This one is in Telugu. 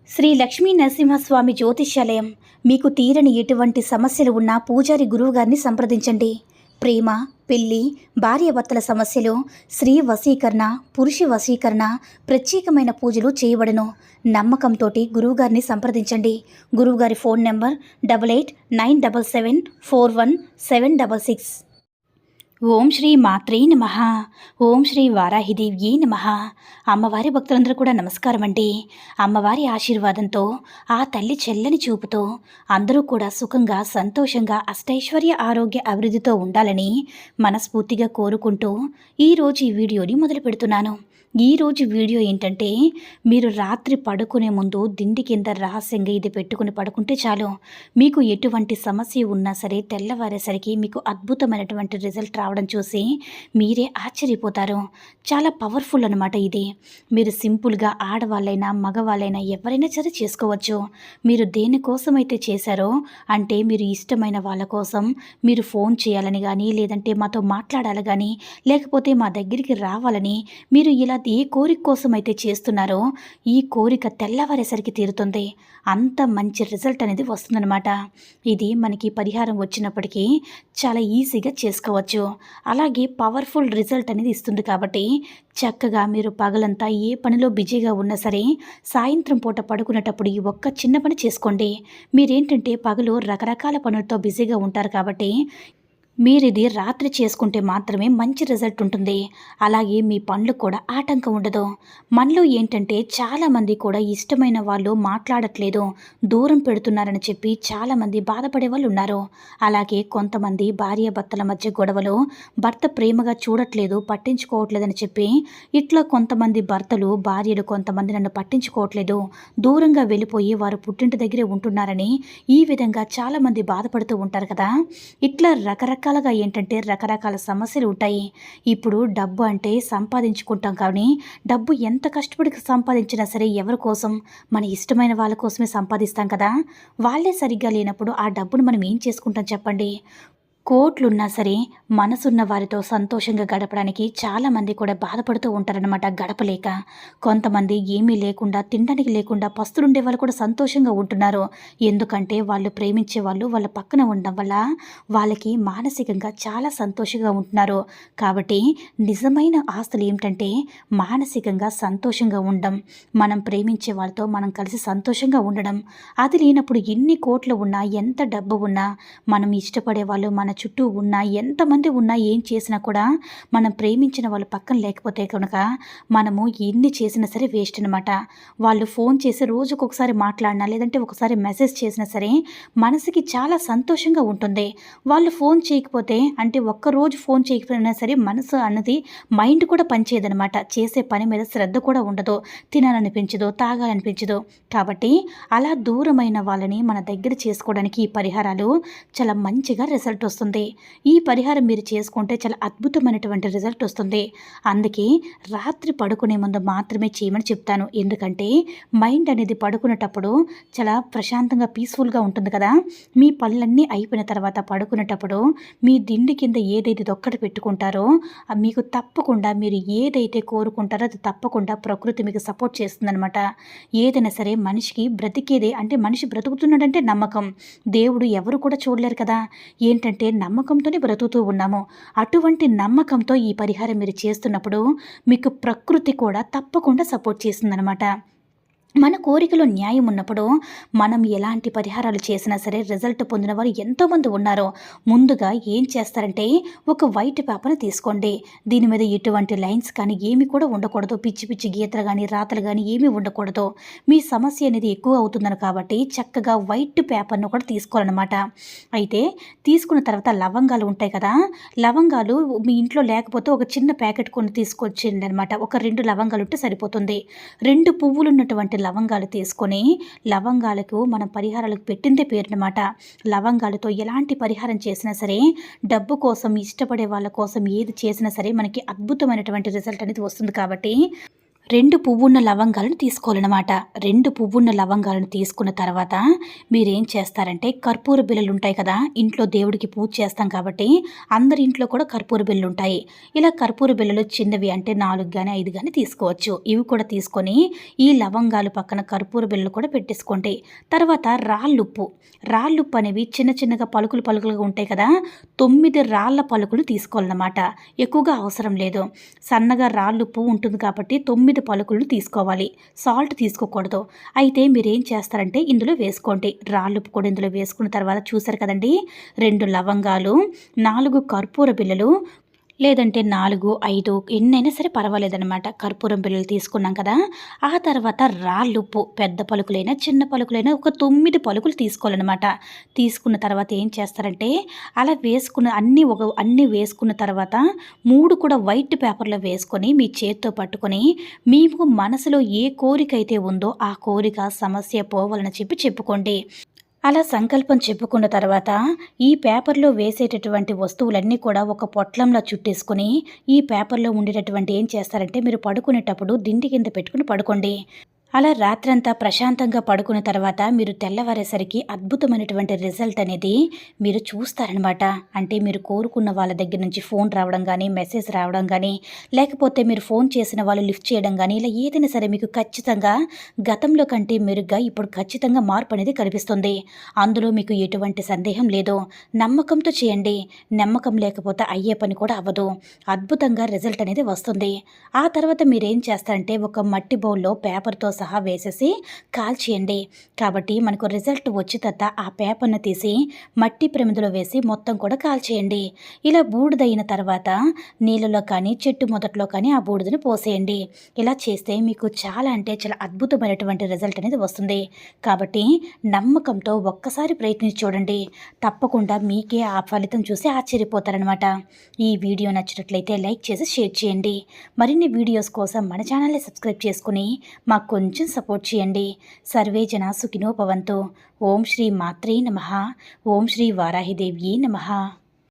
శ్రీ లక్ష్మీ నరసింహస్వామి జ్యోతిష్యాలయం. మీకు తీరని ఎటువంటి సమస్యలు ఉన్నా పూజారి గురువుగారిని సంప్రదించండి. ప్రేమ, పెళ్లి, భార్యాభర్తల సమస్యలు, స్త్రీ వశీకరణ, పురుష వశీకరణ, ప్రత్యేకమైన పూజలు చేయబడును. నమ్మకంతో గురువుగారిని సంప్రదించండి. గురువుగారి ఫోన్ నెంబర్ 8897741766. ఓం శ్రీ మాత్రే నమః. ఓం శ్రీ వారాహిదేవ్యే నమః. అమ్మవారి భక్తులందరూ కూడా నమస్కారం అండి. అమ్మవారి ఆశీర్వాదంతో, ఆ తల్లి చెల్లని చూపుతో అందరూ కూడా సుఖంగా, సంతోషంగా, అష్టైశ్వర్య ఆరోగ్య అభివృద్ధితో ఉండాలని మనస్ఫూర్తిగా కోరుకుంటూ ఈరోజు ఈ వీడియోని మొదలు పెడుతున్నాను. ఈరోజు వీడియో ఏంటంటే, మీరు రాత్రి పడుకునే ముందు దిండి కింద రహస్యంగా ఇది పెట్టుకుని పడుకుంటే చాలు, మీకు ఎటువంటి సమస్య ఉన్నా సరే తెల్లవారేసరికి మీకు అద్భుతమైనటువంటి రిజల్ట్ రావడం చూసి మీరే ఆశ్చర్యపోతారు. చాలా పవర్ఫుల్ అనమాట ఇది. మీరు సింపుల్గా ఆడవాళ్ళైనా మగవాళ్ళైనా ఎవరైనా సరే చేసుకోవచ్చు. మీరు దేనికోసమైతే చేశారో, అంటే మీరు ఇష్టమైన వాళ్ళ కోసం మీరు ఫోన్ చేయాలని కానీ, లేదంటే మాతో మాట్లాడాలి కానీ, లేకపోతే మా దగ్గరికి రావాలని మీరు ఇలా ఏ కోరిక కోసం అయితే చేస్తున్నారో ఈ కోరిక తెల్లవారేసరికి తీరుతుంది. అంత మంచి రిజల్ట్ అనేది వస్తుందన్నమాట. ఇది మనకి పరిహారం వచ్చినప్పటికీ చాలా ఈజీగా చేసుకోవచ్చు. అలాగే పవర్ఫుల్ రిజల్ట్ అనేది ఇస్తుంది. కాబట్టి చక్కగా మీరు పగలంతా ఏ పనిలో బిజీగా ఉన్నా సరే సాయంత్రం పూట పడుకునేటప్పుడు ఈ ఒక్క చిన్న పని చేసుకోండి. మీరేంటంటే పగలు రకరకాల పనులతో బిజీగా ఉంటారు కాబట్టి మీరు ఇది రాత్రి చేసుకుంటే మాత్రమే మంచి రిజల్ట్ ఉంటుంది. అలాగే మీ పనులు కూడా ఆటంకం ఉండదు. మనలో ఏంటంటే చాలామంది కూడా ఇష్టమైన వాళ్ళు మాట్లాడట్లేదు, దూరం పెడుతున్నారని చెప్పి చాలామంది బాధపడే వాళ్ళు ఉన్నారు. అలాగే కొంతమంది భార్యాభర్తల మధ్య గొడవలు, భర్త ప్రేమగా చూడట్లేదు, పట్టించుకోవట్లేదని చెప్పి ఇట్లా కొంతమంది భర్తలు, భార్యలు కొంతమంది నన్ను పట్టించుకోవట్లేదు, దూరంగా వెళ్ళిపోయి వారు పుట్టింటి దగ్గరే ఉంటున్నారని ఈ విధంగా చాలామంది బాధపడుతూ ఉంటారు కదా. ఇట్లా రకరకాలుగా ఏంటంటే రకరకాల సమస్యలు ఉంటాయి. ఇప్పుడు డబ్బు అంటే సంపాదించుకుంటాం, కానీ డబ్బు ఎంత కష్టపడి సంపాదించినా సరే ఎవరి కోసం? మన ఇష్టమైన వాళ్ళ కోసమే సంపాదిస్తాం కదా. వాళ్ళే సరిగ్గా లేనప్పుడు ఆ డబ్బును మనం ఏం చేసుకుంటాం చెప్పండి? కోట్లున్నా సరే మనసున్న వారితో సంతోషంగా గడపడానికి చాలామంది కూడా బాధపడుతూ ఉంటారనమాట, గడపలేక. కొంతమంది ఏమీ లేకుండా, తినడానికి లేకుండా పస్తులుండే వాళ్ళు కూడా సంతోషంగా ఉంటున్నారు. ఎందుకంటే వాళ్ళు ప్రేమించే వాళ్ళు వాళ్ళ పక్కన ఉండడం వల్ల వాళ్ళకి మానసికంగా చాలా సంతోషంగా ఉంటున్నారు. కాబట్టి నిజమైన ఆస్తులు ఏమిటంటే మానసికంగా సంతోషంగా ఉండడం, మనం ప్రేమించే వాళ్ళతో మనం కలిసి సంతోషంగా ఉండడం. అది లేనప్పుడు ఎన్ని కోట్లు ఉన్నా, ఎంత డబ్బు ఉన్నా, మనం ఇష్టపడే వాళ్ళు మన చుట్టూ ఉన్నా, ఎంతమంది ఉన్నా, ఏం చేసినా కూడా మనం ప్రేమించిన వాళ్ళు పక్కన లేకపోతే కనుక మనము ఎన్ని చేసినా సరే వేస్ట్ అనమాట. వాళ్ళు ఫోన్ చేసి రోజుకొకసారి మాట్లాడినా, లేదంటే ఒకసారి మెసేజ్ చేసినా సరే మనసుకి చాలా సంతోషంగా ఉంటుంది. వాళ్ళు ఫోన్ చేయకపోతే, అంటే ఒక్కరోజు ఫోన్ చేయకపోయినా సరే మనసు అన్నది, మైండ్ కూడా పనిచేయదనమాట. చేసే పని మీద శ్రద్ధ కూడా ఉండదు, తినాలనిపించదు, తాగాలనిపించదు. కాబట్టి అలా దూరమైన వాళ్ళని మన దగ్గర చేసుకోవడానికి ఈ పరిహారాలు చాలా మంచిగా రిజల్ట్ వస్తుంది. ఈ పరిహారం మీరు చేసుకుంటే చాలా అద్భుతమైనటువంటి రిజల్ట్ వస్తుంది. అందుకే రాత్రి పడుకునే ముందు మాత్రమే చేయమని చెప్తాను. ఎందుకంటే మైండ్ అనేది పడుకునేటప్పుడు చాలా ప్రశాంతంగా, పీస్ఫుల్గా ఉంటుంది కదా. మీ పనులన్నీ అయిపోయిన తర్వాత పడుకునేటప్పుడు మీ దిండి కింద ఏదైతే ఒక్కటి పెట్టుకుంటారో మీకు తప్పకుండా, మీరు ఏదైతే కోరుకుంటారో అది తప్పకుండా ప్రకృతి మీకు సపోర్ట్ చేస్తుందనమాట. ఏదైనా సరే మనిషికి బ్రతికేదే, అంటే మనిషి బ్రతుకుతున్నాడంటే నమ్మకం. దేవుడు ఎవరు కూడా చూడలేరు కదా. ఏంటంటే నమ్మకంతోనే బ్రతుకుతూ ఉన్నాము. అటువంటి నమ్మకంతో ఈ పరిహారం మీరు చేస్తున్నప్పుడు మీకు ప్రకృతి కూడా తప్పకుండా సపోర్ట్ చేస్తుందన్నమాట. మన కోరికలో న్యాయం ఉన్నప్పుడు మనం ఎలాంటి పరిహారాలు చేసినా సరే రిజల్ట్ పొందిన వారు ఎంతోమంది ఉన్నారు. ముందుగా ఏం చేస్తారంటే, ఒక వైట్ పేపర్ని తీసుకోండి. దీని మీద ఎటువంటి లైన్స్ కానీ ఏమి కూడా ఉండకూడదు. పిచ్చి పిచ్చి గీతలు కానీ రాతలు కానీ ఏమీ ఉండకూడదు. మీ సమస్య అనేది ఎక్కువ అవుతుందని కాబట్టి చక్కగా వైట్ పేపర్ను కూడా తీసుకోవాలన్నమాట. అయితే తీసుకున్న తర్వాత లవంగాలు ఉంటాయి కదా, లవంగాలు మీ ఇంట్లో లేకపోతే ఒక చిన్న ప్యాకెట్ కొని తీసుకొచ్చింది అనమాట. ఒక 2 లవంగాలు ఉంటే సరిపోతుంది. 2 పువ్వులు ఉన్నటువంటి లవంగాలు తీసుకొని, లవంగాలకు మనం పరిహారాలకు పెట్టిందే పేరునమాట. లవంగాలతో ఎలాంటి పరిహారం చేసినా సరే, డబ్బు కోసం, ఇష్టపడే వాళ్ళ కోసం ఏది చేసినా సరే మనకి అద్భుతమైనటువంటి రిజల్ట్ అనేది వస్తుంది. కాబట్టి 2 పువ్వున్న లవంగాలను తీసుకోవాలన్నమాట. 2 పువ్వున్న లవంగాలను తీసుకున్న తర్వాత మీరేం చేస్తారంటే కర్పూర బిళ్ళలు ఉంటాయి కదా, ఇంట్లో దేవుడికి పూజ చేస్తాం కాబట్టి అందరి ఇంట్లో కూడా కర్పూర బిళ్ళలు ఉంటాయి. ఇలా కర్పూర బిళ్ళలు చిన్నవి అంటే 4 కానీ 5 కానీ తీసుకోవచ్చు. ఇవి కూడా తీసుకొని ఈ లవంగాలు పక్కన కర్పూర బిళ్ళలు కూడా పెట్టేసుకోండి. తర్వాత రాళ్ళుప్పు అనేవి చిన్న చిన్నగా పలుకులుగా ఉంటాయి కదా, 9 రాళ్ళ పలుకులు తీసుకోవాలన్నమాట. ఎక్కువగా అవసరం లేదు. సన్నగా రాళ్ళుప్పు ఉంటుంది కాబట్టి 9 పలుకులు తీసుకోవాలి. సాల్ట్ తీసుకోకూడదు. అయితే మీరేం చేస్తారంటే ఇందులో వేసుకోండి. రాళ్ళుప్పు కూడా ఇందులో వేసుకున్న తర్వాత చూసారు కదండి, 2 లవంగాలు, 4 కర్పూర బిళ్ళలు, లేదంటే 4, 5 ఎన్నైనా సరే పర్వాలేదన్నమాట. కర్పూరం బిళ్ళలు తీసుకున్నాం కదా, ఆ తర్వాత రాళ్ళుప్పు పెద్ద పలుకులైనా చిన్న పలుకులైనా ఒక 9 పలుకులు తీసుకోవాలన్నమాట. తీసుకున్న తర్వాత ఏం చేస్తారంటే అలా అన్నీ వేసుకున్న తర్వాత 3 కూడా వైట్ పేపర్లో వేసుకొని మీ చేత్తో పట్టుకొని మీకు మనసులో ఏ కోరిక అయితే ఉందో ఆ కోరిక సమస్య పోవాలని చెప్పుకోండి. అలా సంకల్పం చెప్పుకున్న తర్వాత ఈ పేపర్లో వేసేటటువంటి వస్తువులన్నీ కూడా ఒక పొట్లంలా చుట్టేసుకుని ఈ పేపర్లో ఉండేటటువంటి ఏం చేస్తారంటే మీరు పడుకునేటప్పుడు దిండి కింద పెట్టుకుని పడుకోండి. అలా రాత్రంతా ప్రశాంతంగా పడుకున్న తర్వాత మీరు తెల్లవారేసరికి అద్భుతమైనటువంటి రిజల్ట్ అనేది మీరు చూస్తారనమాట. అంటే మీరు కోరుకున్న వాళ్ళ దగ్గర నుంచి ఫోన్ రావడం కానీ, మెసేజ్ రావడం కానీ, లేకపోతే మీరు ఫోన్ చేసిన వాళ్ళు లిఫ్ట్ చేయడం కానీ, ఇలా ఏదైనా సరే మీకు ఖచ్చితంగా గతంలో కంటే మెరుగ్గా ఇప్పుడు ఖచ్చితంగా మార్పు అనేది కనిపిస్తుంది. అందులో మీకు ఎటువంటి సందేహం లేదు. నమ్మకంతో చేయండి. నమ్మకం లేకపోతే అయ్యే పని కూడా అవ్వదు. అద్భుతంగా రిజల్ట్ అనేది వస్తుంది. ఆ తర్వాత మీరేం చేస్తారంటే ఒక మట్టి బౌల్లో పేపర్తో సహా వేసేసి కాల్చేయండి. కాబట్టి మనకు రిజల్ట్ వచ్చే తర్వాత ఆ పేపర్ను తీసి మట్టి ప్రమిదలో వేసి మొత్తం కూడా కాల్చేయండి. ఇలా బూడిదైన తర్వాత నీళ్ళలో కానీ చెట్టు మొదట్లో కానీ ఆ బూడిదని పోసేయండి. ఇలా చేస్తే మీకు చాలా అంటే చాలా అద్భుతమైనటువంటి రిజల్ట్ అనేది వస్తుంది. కాబట్టి నమ్మకంతో ఒక్కసారి ప్రయత్నించి చూడండి. తప్పకుండా మీకే ఆ ఫలితం చూసి ఆశ్చర్యపోతారనమాట. ఈ వీడియో నచ్చినట్లయితే లైక్ చేసి షేర్ చేయండి. మరిన్ని వీడియోస్ కోసం మన ఛానల్ని సబ్స్క్రైబ్ చేసుకుని మాకు కొంచెం సపోర్ట్ చేయండి. సర్వే జనా సుఖినో భవంతు. ఓం శ్రీ మాత్రే నమః. ఓం శ్రీ వారాహిదేవ్యే నమః.